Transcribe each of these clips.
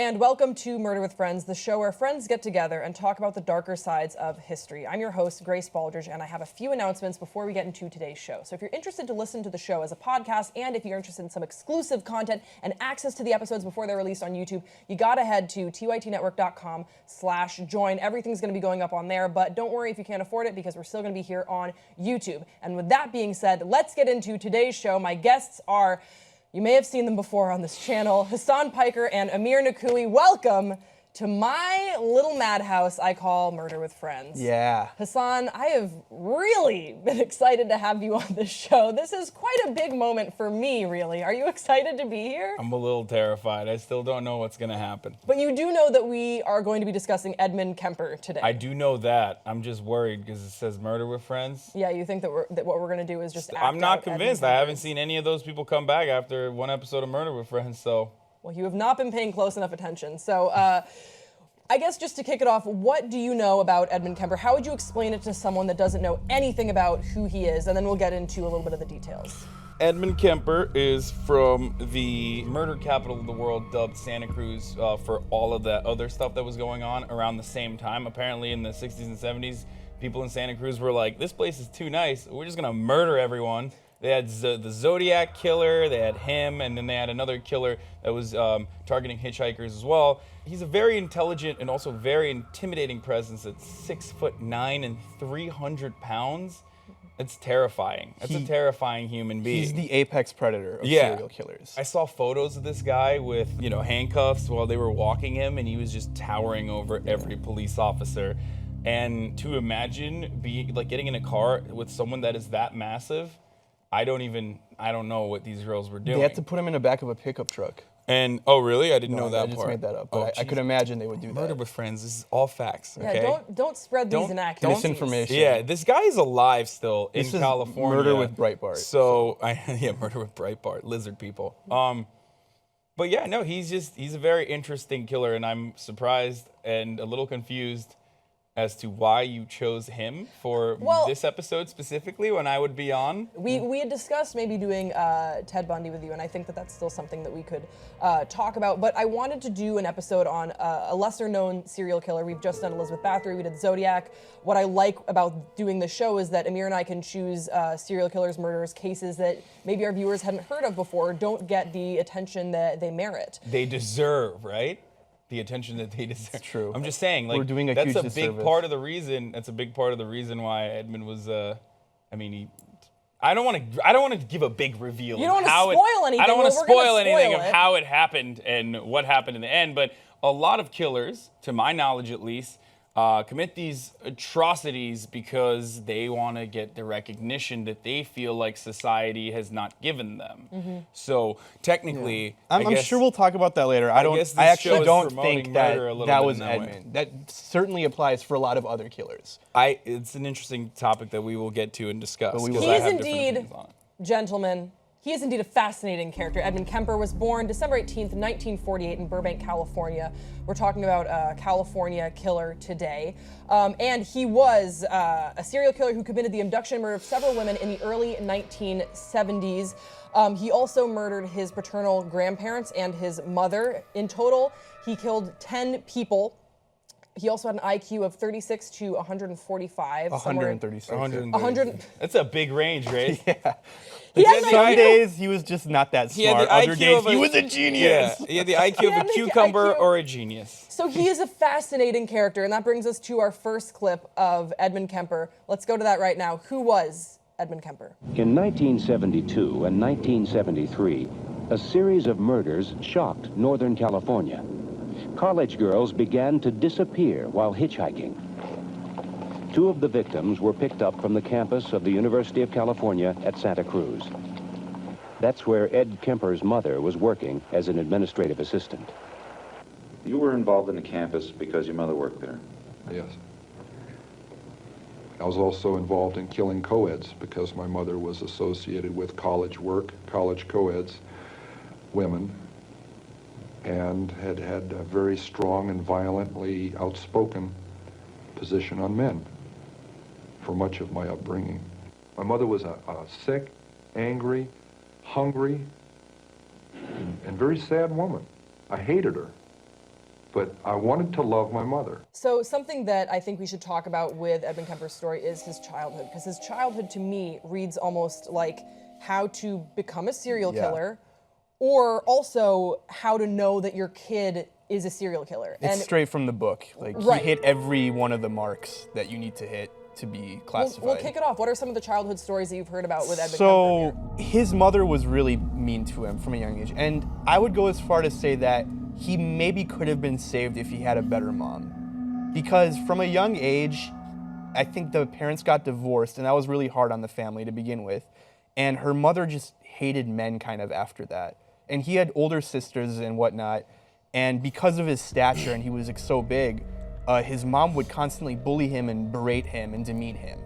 and welcome to Murder with Friends, the show where friends get together and talk about the darker sides of history. I'm your host, Grace Baldridge, and I have a few announcements before we get into today's show. So if you're interested to listen to the show as a podcast, and if you're interested in some exclusive content and access to the episodes before they're released on YouTube, you gotta head to tytnetwork.com/join. Everything's gonna be going up on there, but don't worry if you can't afford it because we're still gonna be here on YouTube. And with that being said, let's get into today's show. My guests are, you may have seen them before on this channel, Hasan, Piker, and Amir Nikoui. Welcome to my little madhouse I call Murder with Friends. Yeah. Hasan, I have really been excited to have you on this show. This is quite a big moment for me, really. Are you excited to be here? I'm a little terrified. I still don't know what's going to happen. But you do know that we are going to be discussing Edmund Kemper today. I do know that. I'm just worried because it says Murder with Friends. Yeah, you think that what we're going to do is just act I'm not out convinced. Edmund I haven't Kemper's. seen any of those people come back after one episode of Murder with Friends, so... Well, you have not been paying close enough attention. So I guess just to kick it off, what do you know about Edmund Kemper? How would you explain it to someone that doesn't know anything about who he is? And then we'll get into a little bit of the details. Edmund Kemper is from the murder capital of the world, dubbed Santa Cruz, for all of that other stuff that was going on around the same time. Apparently in the 60s and 70s, people in Santa Cruz were like, this place is too nice. We're just going to murder everyone. They had the Zodiac killer, they had him, and then they had another killer that was targeting hitchhikers as well. He's a very intelligent and also very intimidating presence at 6'9" and 300 pounds. It's terrifying. That's a terrifying human being. He's the apex predator of serial killers. I saw photos of this guy with, handcuffs while they were walking him, and he was just towering over every police officer. And to imagine getting in a car with someone that is that massive, I don't know what these girls were doing. They had to put him in the back of a pickup truck. And, oh really? I didn't know that part. I just made that up, but I could imagine they would do that. Murder with Friends, this is all facts, okay? Yeah, don't spread these inaccuracies. Misinformation. Yeah, this guy is alive still in This is California. Murder with Breitbart. So, Murder with Breitbart, lizard people. But yeah, no, he's a very interesting killer, and I'm surprised and a little confused as to why you chose him for this episode specifically when I would be on. We had discussed maybe doing Ted Bundy with you, and I think that that's still something that we could talk about. But I wanted to do an episode on a lesser-known serial killer. We've just done Elizabeth Bathory, we did Zodiac. What I like about doing the show is that Amir and I can choose serial killers, murderers, cases that maybe our viewers hadn't heard of before, don't get the attention that they merit. They deserve, right? The attention that they deserve. It's true. I'm just saying, We're doing a that's huge a big disservice. part of the reason. That's a big part of the reason why Edmund was. I don't want to give a big reveal. You don't want to spoil anything. I don't want to spoil anything of it. how it happened and what happened in the end. But a lot of killers, to my knowledge at least, commit these atrocities because they want to get the recognition that they feel like society has not given them. Mm-hmm. So technically, I'm sure we'll talk about that later. I actually don't think that was Edmund. That certainly applies for a lot of other killers. It's an interesting topic that we will get to and discuss. But we will. He is indeed, gentlemen, he is indeed a fascinating character. Edmund Kemper was born December 18th, 1948 in Burbank, California. We're talking about a California killer today. And he was a serial killer who committed the abduction and murder of several women in the early 1970s. He also murdered his paternal grandparents and his mother. In total, he killed 10 people. He also had an IQ of 36 to 145. 136. 100. That's a big range, right? Yeah. He had an Some IQ. days he was just not that He had smart. the Other IQ days of a- he was a genius. Yeah, he had the IQ of had a the cucumber IQ. or a genius. So he is a fascinating character, and that brings us to our first clip of Edmund Kemper. Let's go to that right now. Who was Edmund Kemper? In 1972 and 1973, a series of murders shocked Northern California. College girls began to disappear while hitchhiking. 2 of the victims were picked up from the campus of the University of California at Santa Cruz. That's where Ed Kemper's mother was working as an administrative assistant. You were involved in the campus because your mother worked there. Yes. I was also involved in killing co-eds because my mother was associated with college work, college co-eds, women, and had a very strong and violently outspoken position on men for much of my upbringing. My mother was a sick, angry, hungry, and very sad woman. I hated her. but I wanted to love my mother. So something that I think we should talk about with Edmund Kemper's story is his childhood, because his childhood to me reads almost like how to become a serial killer, or also how to know that your kid is a serial killer. It's straight from the book. Like, he hit every one of the marks that you need to hit to be classified. We'll kick it off. What are some of the childhood stories that you've heard about with Edmund Kemper? So his mother was really mean to him from a young age, and I would go as far to say that he maybe could have been saved if he had a better mom. Because from a young age, I think the parents got divorced, and that was really hard on the family to begin with. And her mother just hated men kind of after that. And he had older sisters and whatnot, and because of his stature, and he was so big, his mom would constantly bully him and berate him and demean him.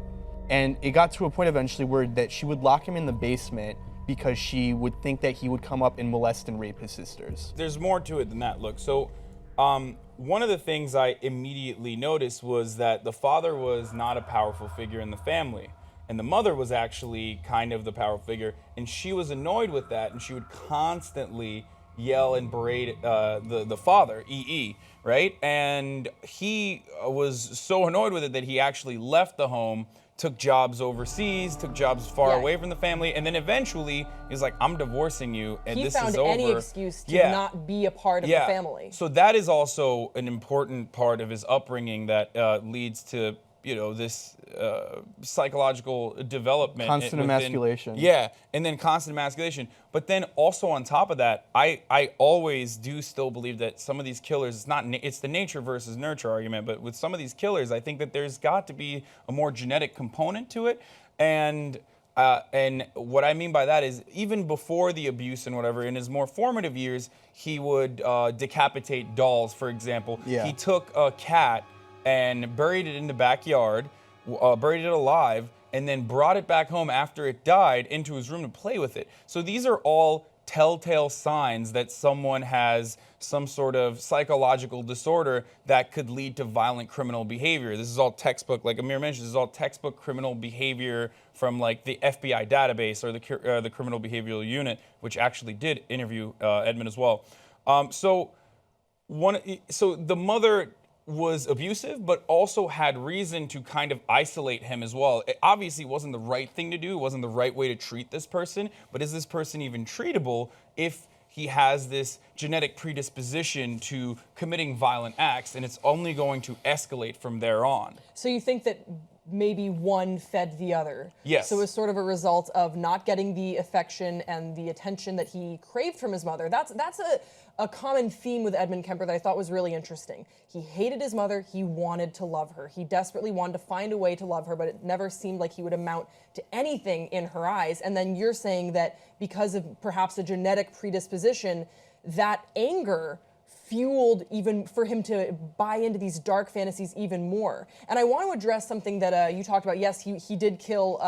And it got to a point eventually where that she would lock him in the basement because she would think that he would come up and molest and rape his sisters. There's more to it than that. Look, so one of the things I immediately noticed was that the father was not a powerful figure in the family. And the mother was actually kind of the powerful figure. And she was annoyed with that, and she would constantly yell and berate the father, E.E., right? And he was so annoyed with it that he actually left the home, took jobs overseas, took jobs far away from the family, and then eventually he's like, I'm divorcing you, and this is over. He found any excuse to not be a part of the family. So that is also an important part of his upbringing that leads to, you know, this psychological development. Constant emasculation. Yeah, and then constant emasculation. But then also on top of that, I always do still believe that some of these killers, it's the nature versus nurture argument, but with some of these killers, I think that there's got to be a more genetic component to it. And what I mean by that is even before the abuse and whatever, in his more formative years, he would decapitate dolls, for example. Yeah. He took a cat and buried it in the backyard, buried it alive, and then brought it back home after it died into his room to play with it. So these are all telltale signs that someone has some sort of psychological disorder that could lead to violent criminal behavior. This is all textbook, like Amir mentioned, this is all textbook criminal behavior from like the FBI database or the Criminal Behavioral Unit, which actually did interview Edmund as well. So the mother was abusive, but also had reason to kind of isolate him as well. It obviously wasn't the right thing to do. It wasn't the right way to treat this person, but is this person even treatable if he has this genetic predisposition to committing violent acts, and it's only going to escalate from there on? So you think that maybe one fed the other? Yes. So it was sort of a result of not getting the affection and the attention that he craved from his mother. That's a common theme with Edmund Kemper that I thought was really interesting. He hated his mother, he wanted to love her. He desperately wanted to find a way to love her, but it never seemed like he would amount to anything in her eyes. And then you're saying that because of perhaps a genetic predisposition, that anger fueled even for him to buy into these dark fantasies even more. And I want to address something that you talked about. Yes, he did kill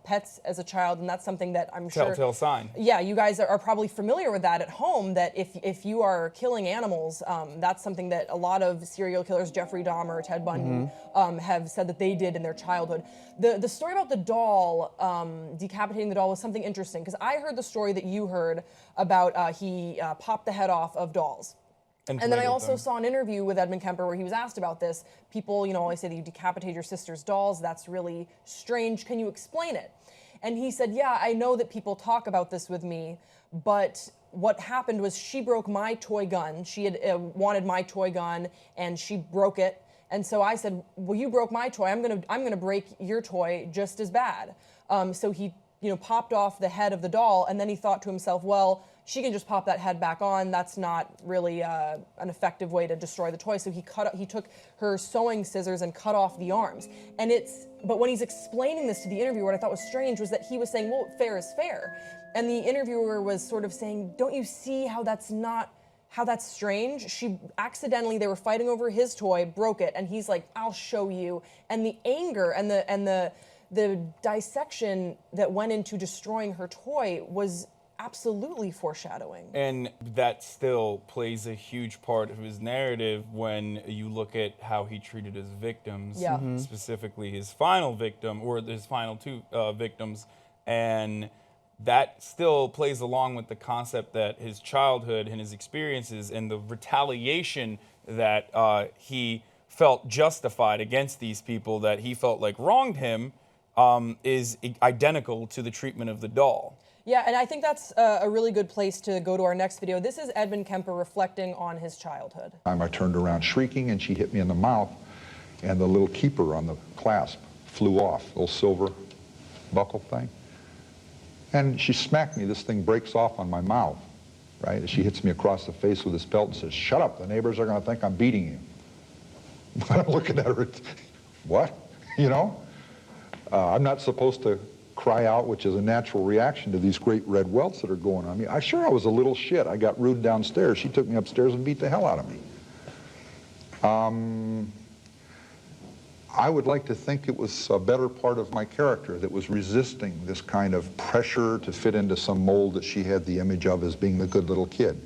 pets as a child, and that's something that I'm sure... Telltale sign. Yeah, you guys are probably familiar with that at home, that if you are killing animals, that's something that a lot of serial killers, Jeffrey Dahmer, Ted Bundy, have said that they did in their childhood. The story about the doll, decapitating the doll, was something interesting, because I heard the story that you heard about he popped the head off of dolls. And then I also saw an interview with Edmund Kemper where he was asked about this. People, always say that you decapitate your sister's dolls. That's really strange. Can you explain it? And he said, yeah, I know that people talk about this with me, but what happened was she broke my toy gun. She had wanted my toy gun, and she broke it. And so I said, well, you broke my toy. I'm gonna break your toy just as bad. So he, popped off the head of the doll, and then he thought to himself, well, she can just pop that head back on. That's not really an effective way to destroy the toy. So he took her sewing scissors and cut off the arms. But when he's explaining this to the interviewer, what I thought was strange was that he was saying, well, fair is fair. And the interviewer was sort of saying, don't you see how that's strange? They were fighting over his toy, broke it, and he's like, I'll show you. And the anger and the dissection that went into destroying her toy was absolutely foreshadowing. And that still plays a huge part of his narrative when you look at how he treated his victims, specifically his final victim, or his final two victims. And that still plays along with the concept that his childhood and his experiences and the retaliation that he felt justified against these people that he felt like wronged him is identical to the treatment of the doll. Yeah, and I think that's a really good place to go to our next video. This is Edmund Kemper reflecting on his childhood. I turned around shrieking, and she hit me in the mouth, and the little keeper on the clasp flew off, little silver buckle thing. And she smacked me. This thing breaks off on my mouth, right? She hits me across the face with this belt and says, "Shut up, the neighbors are going to think I'm beating you." I'm looking at her, what? You know? I'm not supposed to cry out, which is a natural reaction to these great red welts that are going on me. I was a little shit. I got rude downstairs. She took me upstairs and beat the hell out of me. I would like to think it was a better part of my character that was resisting this kind of pressure to fit into some mold that she had the image of as being the good little kid.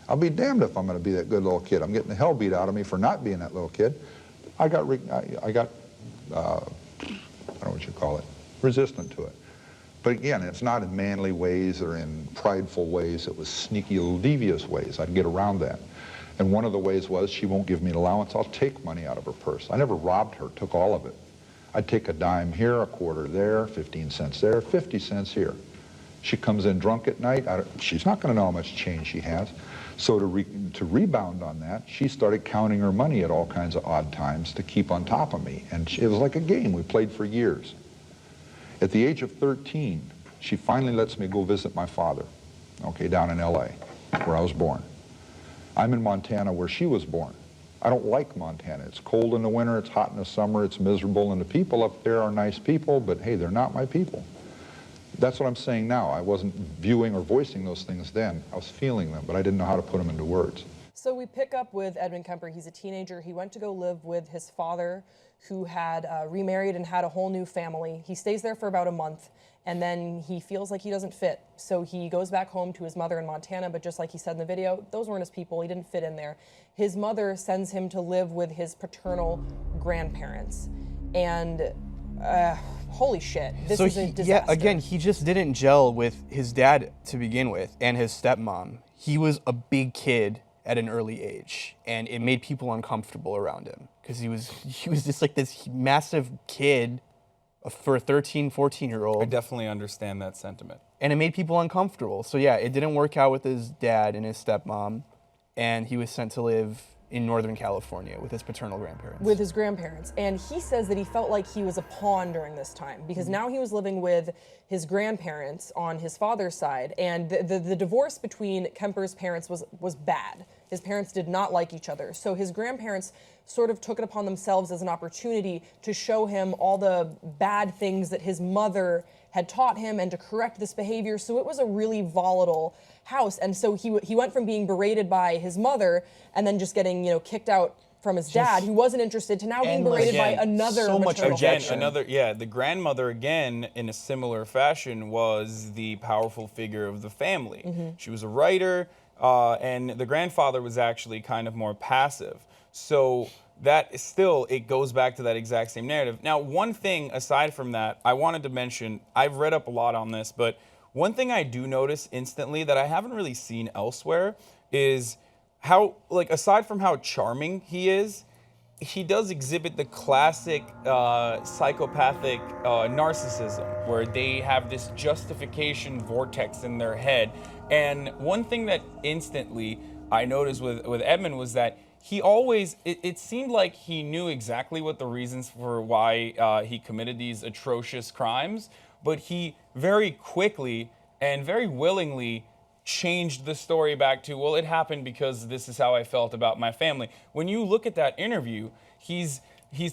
I'll be damned if I'm going to be that good little kid. I'm getting the hell beat out of me for not being that little kid. I got I don't know what you call it, resistant to it. But again, it's not in manly ways or in prideful ways. It was sneaky, little devious ways. I'd get around that. And one of the ways was, she won't give me an allowance, I'll take money out of her purse. I never robbed her, took all of it. I'd take a dime here, a quarter there, 15 cents there, 50 cents here. She comes in drunk at night, she's not going to know how much change she has. So to rebound on that, she started counting her money at all kinds of odd times to keep on top of me. And it was like a game we played for years. At the age of 13, she finally lets me go visit my father, okay, down in LA, where I was born. I'm in Montana, where she was born. I don't like Montana. It's cold in the winter, it's hot in the summer, it's miserable, and the people up there are nice people, but hey, they're not my people. That's what I'm saying now. I wasn't viewing or voicing those things then. I was feeling them, but I didn't know how to put them into words. So we pick up with Edmund Kemper. He's a teenager. He went to go live with his father, who had remarried and had a whole new family. He stays there for about a month, and then he feels like he doesn't fit. So he goes back home to his mother in Montana, but just like he said in the video, those weren't his people. He didn't fit in there. His mother sends him to live with his paternal grandparents. And holy shit, this is a disaster. Yeah, again, he just didn't gel with his dad to begin with and his stepmom. He was a big kid at an early age, and it made people uncomfortable around him because he was just like this massive kid for a 13, 14-year-old. I definitely understand that sentiment. And it made people uncomfortable. So yeah, it didn't work out with his dad and his stepmom, and he was sent to live in Northern California with his paternal grandparents. With his grandparents. And he says that he felt like he was a pawn during this time because now he was living with his grandparents on his father's side, and the divorce between Kemper's parents was bad. His parents did not like each other. So his grandparents sort of took it upon themselves as an opportunity to show him all the bad things that his mother had taught him and to correct this behavior. So it was a really volatile house. And so he went from being berated by his mother and then just getting, kicked out from his dad, who wasn't interested, to now being berated by another so much maternal rejection. The grandmother, again, in a similar fashion, was the powerful figure of the family. Mm-hmm. She was a writer, and the grandfather was actually kind of more passive. So that still, it goes back to that exact same narrative. Now, one thing aside from that, I wanted to mention, I've read up a lot on this, but one thing I do notice instantly that I haven't really seen elsewhere is how, aside from how charming he is, he does exhibit the classic psychopathic narcissism, where they have this justification vortex in their head. And one thing that instantly I noticed with Edmund was that he always, it seemed like he knew exactly what the reasons for why he committed these atrocious crimes, but he very quickly and very willingly changed the story back to, well, it happened because this is how I felt about my family. When you look at that interview, he's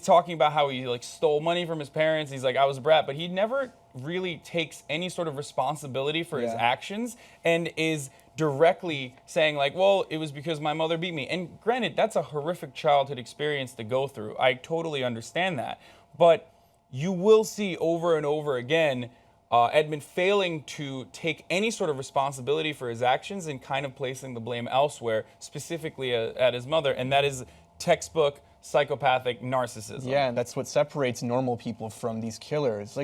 talking about how he stole money from his parents. He's like, I was a brat, but he never really takes any sort of responsibility for his actions and is directly saying well, it was because my mother beat me. And granted, that's a horrific childhood experience to go through. I totally understand that. But you will see over and over again Edmund failing to take any sort of responsibility for his actions and kind of placing the blame elsewhere, specifically at his mother, and that is textbook psychopathic narcissism. Yeah, and that's what separates normal people from these killers.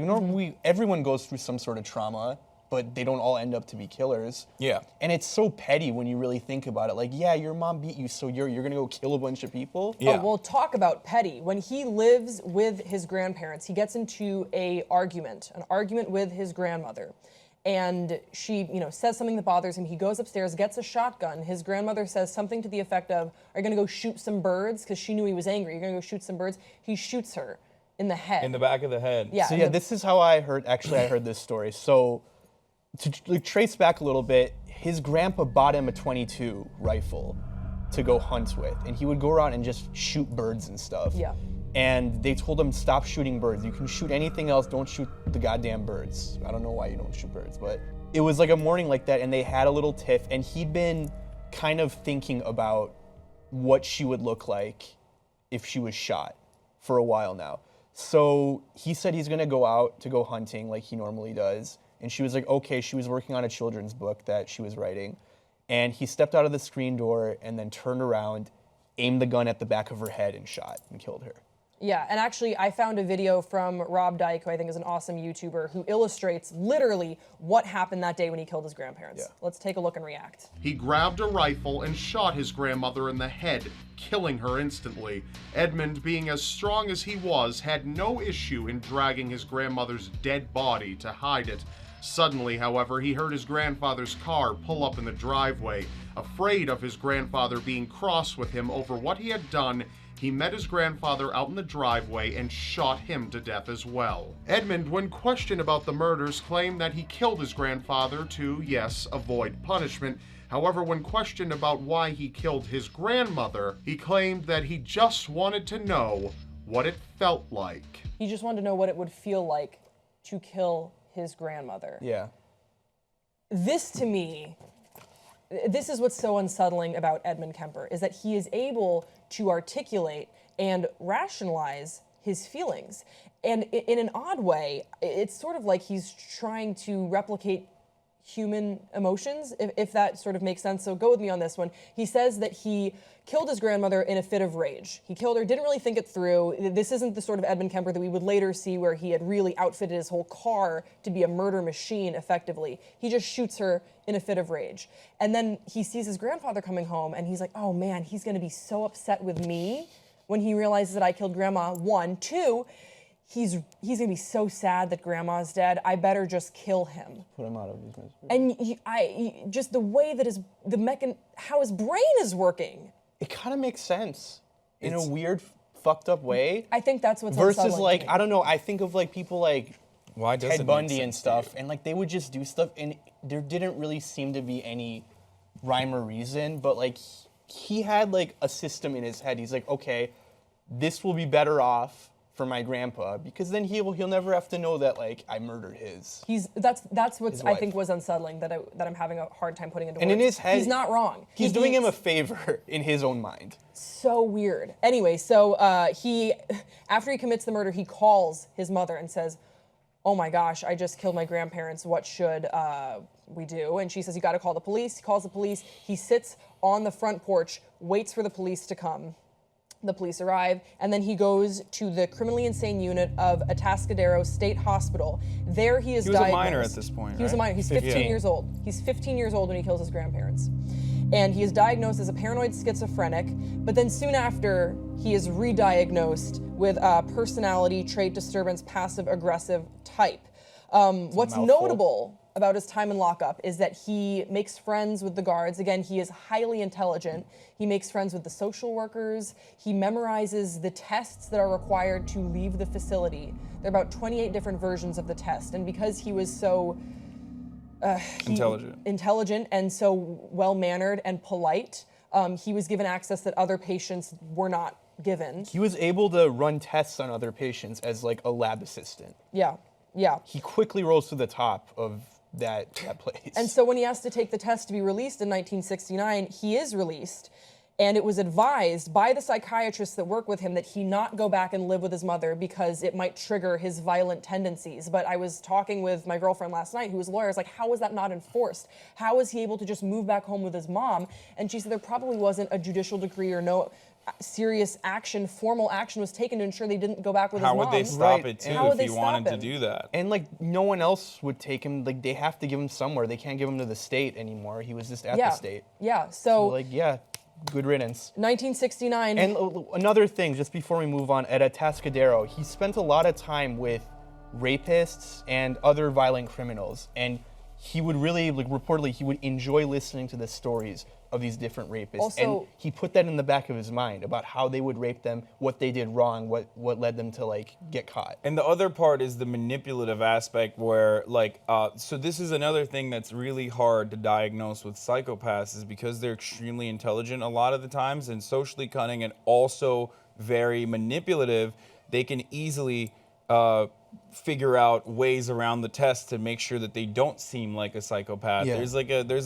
Everyone goes through some sort of trauma but they don't all end up to be killers. Yeah. And it's so petty when you really think about it. Like, yeah, your mom beat you, so you're gonna go kill a bunch of people? Yeah. Oh, well, talk about petty. When he lives with his grandparents, he gets into an argument with his grandmother. And she, says something that bothers him. He goes upstairs, gets a shotgun. His grandmother says something to the effect of, "Are you gonna go shoot some birds?" Because she knew he was angry. "You're gonna go shoot some birds?" He shoots her in the head. In the back of the head. Yeah. So yeah, this is how I heard this story. So to trace back a little bit, his grandpa bought him a .22 rifle to go hunt with, and he would go around and just shoot birds and stuff. Yeah. And they told him, stop shooting birds. You can shoot anything else, don't shoot the goddamn birds. I don't know why you don't shoot birds, but it was like a morning like that, and they had a little tiff, and he'd been kind of thinking about what she would look like if she was shot for a while now. So he said he's gonna go out to go hunting like he normally does. And she was like, okay, she was working on a children's book that she was writing. And he stepped out of the screen door and then turned around, aimed the gun at the back of her head and shot and killed her. Yeah, and actually I found a video from Rob Dyke, who I think is an awesome YouTuber, who illustrates literally what happened that day when he killed his grandparents. Yeah. Let's take a look and react. He grabbed a rifle and shot his grandmother in the head, killing her instantly. Edmund, being as strong as he was, had no issue in dragging his grandmother's dead body to hide it. Suddenly, however, he heard his grandfather's car pull up in the driveway. Afraid of his grandfather being cross with him over what he had done, he met his grandfather out in the driveway and shot him to death as well. Edmund, when questioned about the murders, claimed that he killed his grandfather to, yes, avoid punishment. However, when questioned about why he killed his grandmother, he claimed that he just wanted to know what it felt like. He just wanted to know what it would feel like to kill his grandmother. Yeah. This, to me, this is what's so unsettling about Edmund Kemper, is that he is able to articulate and rationalize his feelings. And in an odd way, it's sort of like he's trying to replicate human emotions, if that sort of makes sense. So go with me on this one. He says that he killed his grandmother in a fit of rage. He killed her, didn't really think it through. This isn't the sort of Edmund Kemper that we would later see where he had really outfitted his whole car to be a murder machine, effectively. He just shoots her in a fit of rage. And then he sees his grandfather coming home, and he's like, oh man, he's gonna be so upset with me when he realizes that I killed grandma, one. Two, he's gonna be so sad that grandma's dead. I better just kill him. Put him out of his misery. And just the way that how his brain is working. It kind of makes sense in a weird, fucked up way. I think that's what's versus unsettling like to me. I don't know. I think of like people like Why does it Ted make Bundy sense and to stuff, you? and like they would just do stuff, and there didn't really seem to be any rhyme or reason. But like he had like a system in his head. He's like, okay, this will be better off for my grandpa, because then he'll never have to know that like I murdered his. That's what his I wife. think was unsettling, that I'm having a hard time putting into And words. in his head, he's not wrong. He's doing him a favor in his own mind. So weird. Anyway, so after he commits the murder, he calls his mother and says, oh my gosh, I just killed my grandparents. What should we do? And she says, you got to call the police. He calls the police. He sits on the front porch, waits for the police to come. The police arrive, and then he goes to the criminally insane unit of Atascadero State Hospital. There he is diagnosed. He was a minor at this point, He was a right? minor. He's 15 years old. He's 15 years old when he kills his grandparents. And he is diagnosed as a paranoid schizophrenic, but then soon after, he is re-diagnosed with personality trait disturbance, passive-aggressive type. What's notable about his time in lockup is that he makes friends with the guards. Again, he is highly intelligent. He makes friends with the social workers. He memorizes the tests that are required to leave the facility. There are about 28 different versions of the test. And because he was so intelligent and so well-mannered and polite, he was given access that other patients were not given. He was able to run tests on other patients as like a lab assistant. Yeah. He quickly rose to the top of that place. And so when he asked to take the test to be released in 1969, he is released. And it was advised by the psychiatrists that work with him that he not go back and live with his mother because it might trigger his violent tendencies. But I was talking with my girlfriend last night, who was a lawyer. I was like, how was that not enforced? How was he able to just move back home with his mom? And she said there probably wasn't a judicial decree or no serious action, formal action was taken to ensure they didn't go back with his How mom. would they stop Right. it too How would if they he stop wanted to him? do that? And like no one else would take him. Like they have to give him somewhere. They can't give him to the state anymore. He was just at Yeah. the state. Yeah. So So like yeah, good riddance. 1969. And another thing, just before we move on, at Atascadero, he spent a lot of time with rapists and other violent criminals, and he would really, like, reportedly, he would enjoy listening to the stories of these different rapists. Also- and he put that in the back of his mind about how they would rape them, what they did wrong, what led them to, like, get caught. And the other part is the manipulative aspect where, like, so this is another thing that's really hard to diagnose with psychopaths is because they're extremely intelligent a lot of the times and socially cunning and also very manipulative, they can easily figure out ways around the test to make sure that they don't seem like a psychopath. Yeah. There's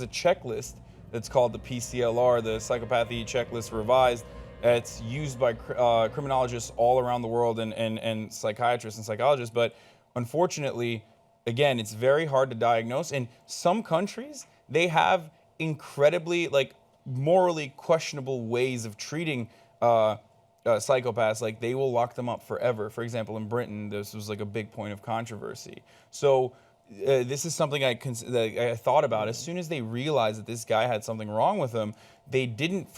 a checklist that's called the PCLR, the Psychopathy Checklist Revised. It's used by criminologists all around the world and psychiatrists and psychologists. But unfortunately, again, it's very hard to diagnose. In some countries, they have incredibly, like, morally questionable ways of treating psychopaths. Like, they will lock them up forever. For example, in Britain, this was like a big point of controversy. So this is something that I thought about. As soon as they realized that this guy had something wrong with him, they didn't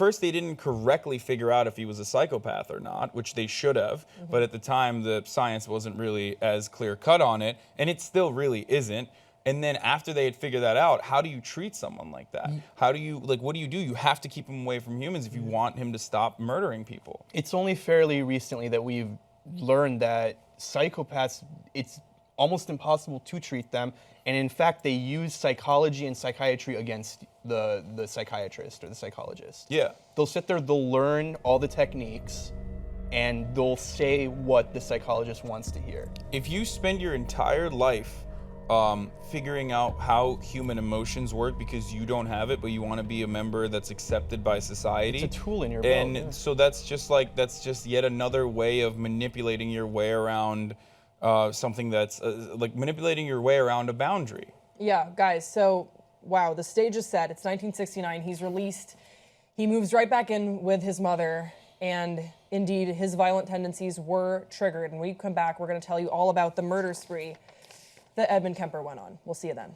correctly figure out if he was a psychopath or not, which they should have. But at the time, the science wasn't really as clear cut on it, and it still really isn't. And then after they had figured that out, how do you treat someone like that? How do you, like, what do? You have to keep him away from humans if you want him to stop murdering people. It's only fairly recently that we've learned that psychopaths, it's almost impossible to treat them. And in fact, they use psychology and psychiatry against the psychiatrist or the psychologist. Yeah. They'll sit there, they'll learn all the techniques, and they'll say what the psychologist wants to hear. If you spend your entire life figuring out how human emotions work because you don't have it, but you want to be a member that's accepted by society. It's a tool in your belt. And yeah. so that's just yet another way of manipulating your way around something that's like manipulating your way around a boundary. Yeah, guys, so, wow, the stage is set. It's 1969. He's released. He moves right back in with his mother, and indeed, his violent tendencies were triggered. And when we come back, we're going to tell you all about the murder spree that Edmund Kemper went on. We'll see you then.